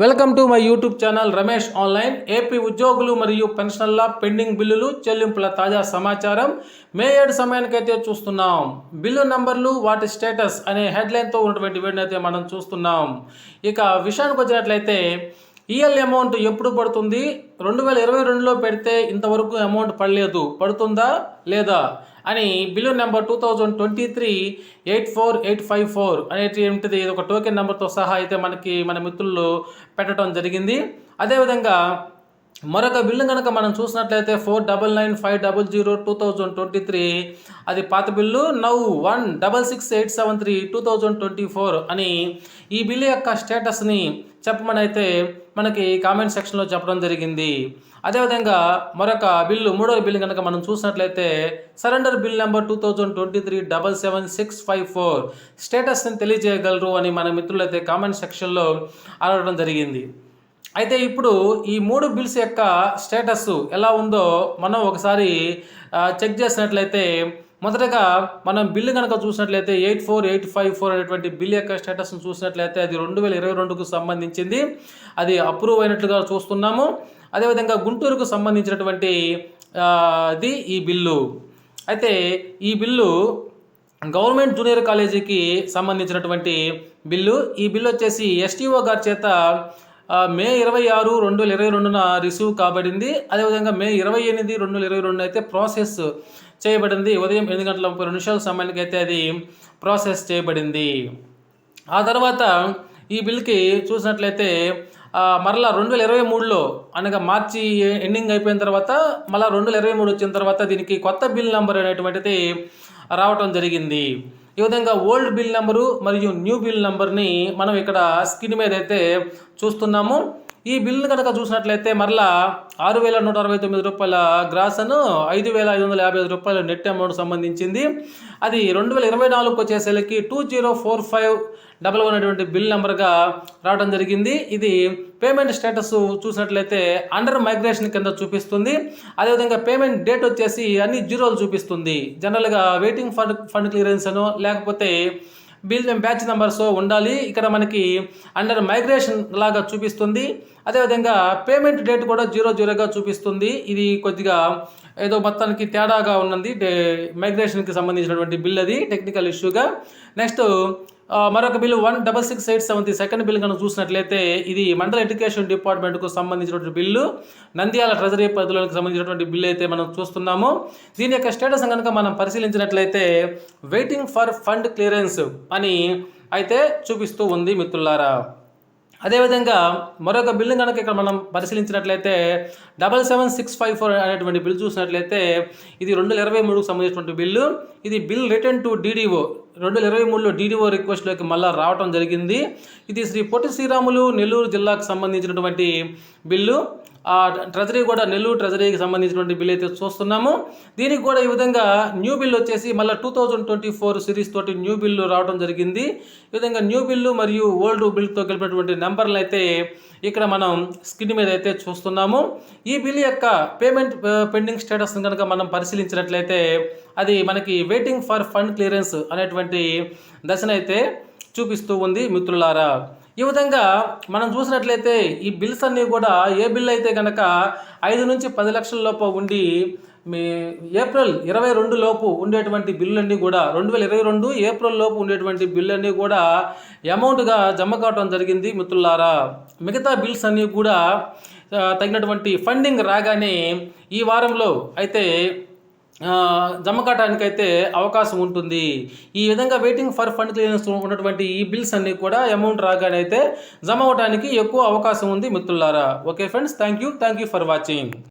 Welcome to my YouTube channel Ramesh online. AP ఉద్యోగులు మరియు పెన్షన్ల పెండింగ్ బిల్లులు చెల్లింపుల తాజా సమాచారం మే 7 సమయానికైతే చూస్తున్నాం. బిల్లు నంబర్లు వాటి స్టేటస్ అనే హెడ్లైన్తో ఉన్నటువంటి వీడియో అయితే మనం చూస్తున్నాం. ఇక విషయానికి వచ్చినట్లయితే ఈఎల్ అమౌంట్ ఎప్పుడు పడుతుంది, 2022లో పెడితే ఇంతవరకు అమౌంట్ పడలేదు, పడుతుందా లేదా అని బిల్లు నెంబర్ 2023-84854 అనేటువంటిది ఇది ఒక టోకెన్ నెంబర్తో సహా అయితే మన మిత్రులు పెట్టడం జరిగింది. అదేవిధంగా మరొక బిల్లు కనుక మనం చూసినట్లయితే 499500 అది పాత బిల్లు. నౌ 166873 అని ఈ బిల్లు యొక్క స్టేటస్ని చెప్పమని అయితే మనకి కామెంట్ సెక్షన్లో చెప్పడం జరిగింది. అదేవిధంగా మరొక బిల్లు, మూడవ బిల్లు కనుక మనం చూసినట్లయితే సరెండర్ బిల్ నెంబర్ 2023-77654 స్టేటస్ని తెలియజేయగలరు అని మన మిత్రులు అయితే కామెంట్ సెక్షన్లో అడగడం జరిగింది. అయితే ఇప్పుడు ఈ మూడు బిల్స్ యొక్క స్టేటస్ ఎలా ఉందో మనం ఒకసారి చెక్ చేసినట్లయితే, మొదటగా మనం బిల్లు కనుక చూసినట్లయితే 84854 అనేటువంటి బిల్ యొక్క స్టేటస్ను చూసినట్లయితే అది 2022కు సంబంధించింది. అది అప్రూవ్ అయినట్లుగా చూస్తున్నాము. అదేవిధంగా గుంటూరుకు సంబంధించినటువంటి ఇది ఈ బిల్లు. అయితే ఈ బిల్లు గవర్నమెంట్ జూనియర్ కాలేజీకి సంబంధించినటువంటి బిల్లు. ఈ బిల్లు వచ్చేసి ఎస్టీఓ గారి చేత మే 26, 2022న రిసీవ్ కాబడింది. అదేవిధంగా మే 28, 2022 అయితే ప్రాసెస్ చేయబడింది. ఉదయం 8:30 సమయానికి అయితే అది ప్రాసెస్ చేయబడింది. ఆ తర్వాత ఈ బిల్కి చూసినట్లయితే మరలా 2023లో అనగా మార్చి ఎండింగ్ అయిపోయిన తర్వాత మళ్ళీ 2023 వచ్చిన తర్వాత దీనికి కొత్త బిల్ నెంబర్ అనేటువంటిది రావటం జరిగింది. ఈ విధంగా ఓల్డ్ బిల్ నెంబరు మరియు న్యూ బిల్ నెంబర్ని మనం ఇక్కడ స్క్రీన్ మీద అయితే చూస్తున్నాము. ఈ బిల్లు కనుక చూసినట్లయితే మరలా 6,169 రూపాయల గ్రాస్ అను 5,555 రూపాయల నెట్ అమౌంట్ సంబంధించింది. అది 2024కు వచ్చేసరికి 204511 అనేటువంటి బిల్ నెంబర్గా రావడం జరిగింది. ఇది పేమెంట్ స్టేటస్ చూసినట్లయితే అండర్ మైగ్రేషన్ కింద చూపిస్తుంది. అదేవిధంగా పేమెంట్ డేట్ వచ్చేసి అన్ని జీరోలు చూపిస్తుంది. జనరల్గా వెయిటింగ్ ఫండ్ క్లియరెన్స్ అనో లేకపోతే బిల్ బ్యాచ్ నెంబర్స్ ఉండాలి. ఇక్కడ మనకి అండర్ మైగ్రేషన్ లాగా చూపిస్తుంది. అదేవిధంగా పేమెంట్ డేట్ కూడా 00గా చూపిస్తుంది. ఇది కొద్దిగా ఏదో మొత్తానికి తేడాగా ఉన్నది మైగ్రేషన్కి సంబంధించినటువంటి బిల్, అది టెక్నికల్ ఇష్యూగా. నెక్స్ట్ మరొక బిల్లు 166873 సెకండ్ బిల్ కనుక చూసినట్లయితే ఇది మండల ఎడ్యుకేషన్ డిపార్ట్మెంట్కు సంబంధించినటువంటి బిల్లు, నంద్యాల ట్రెజరీ పరిధిలోకి సంబంధించినటువంటి బిల్లు అయితే మనం చూస్తున్నాము. దీని యొక్క స్టేటస్ కనుక మనం పరిశీలించినట్లయితే వెయిటింగ్ ఫర్ ఫండ్ క్లియరెన్స్ అని అయితే చూపిస్తూ ఉంది మిత్రులారా. అదేవిధంగా మరొక బిల్లు కనుక ఇక్కడ మనం పరిశీలించినట్లయితే 77654 అనేటువంటి బిల్ చూసినట్లయితే ఇది 2023కు సంబంధించినటువంటి బిల్లు. ఇది బిల్ రిటర్న్ టు డీడీఓ 2023లో డీడీఓ రిక్వెస్ట్లోకి మళ్ళీ రావడం జరిగింది. ఇది శ్రీ పొట్టి శ్రీరాములు నెల్లూరు జిల్లాకు సంబంధించినటువంటి బిల్లు. ట్రెజరీ కూడా నెల్లూరు ట్రెజరీకి సంబంధించినటువంటి బిల్ అయితే చూస్తున్నాము. దీనికి కూడా ఈ విధంగా న్యూ బిల్ వచ్చేసి మళ్ళీ 2024 సిరీస్ తోటి న్యూ బిల్లు రావడం జరిగింది. ఈ విధంగా న్యూ బిల్లు మరియు ఓల్డ్ బిల్తో కలిపినటువంటి నెంబర్లు అయితే ఇక్కడ మనం స్క్రీన్ మీద అయితే చూస్తున్నాము. ఈ బిల్ యొక్క పేమెంట్ పెండింగ్ స్టేటస్ కనుక మనం పరిశీలించినట్లయితే అది మనకి వెయిటింగ్ ఫర్ ఫండ్ క్లియరెన్స్ అనేటువంటి దశనైతే చూపిస్తూ ఉంది మిత్రులారా. ఈ విధంగా మనం చూసినట్లయితే ఈ బిల్స్ అన్నీ కూడా ఏ బిల్ అయితే కనుక 5 నుంచి 10 లక్షల లోపు ఉండి మీ ఏప్రిల్ 22 లోపు ఉండేటువంటి బిల్లులన్నీ కూడా 2022 ఏప్రిల్ లోపు ఉండేటువంటి బిల్లులన్నీ కూడా అమౌంట్గా జమ కావడం జరిగింది మిత్రులారా. మిగతా బిల్స్ అన్నీ కూడా తగినటువంటి ఫండింగ్ రాగానే ఈ వారంలో అయితే జమ కావడానికైతే అవకాశం ఉంటుంది. ఈ విధంగా వెయిటింగ్ ఫర్ ఫండ్ క్లియరెన్స్ ఉన్నటువంటి ఈ బిల్స్ అన్నీ కూడా అమౌంట్ రాగానే అయితే జమ అవడానికి ఎక్కువ అవకాశం ఉంది మిత్రులారా. Okay friends, thank you for watching.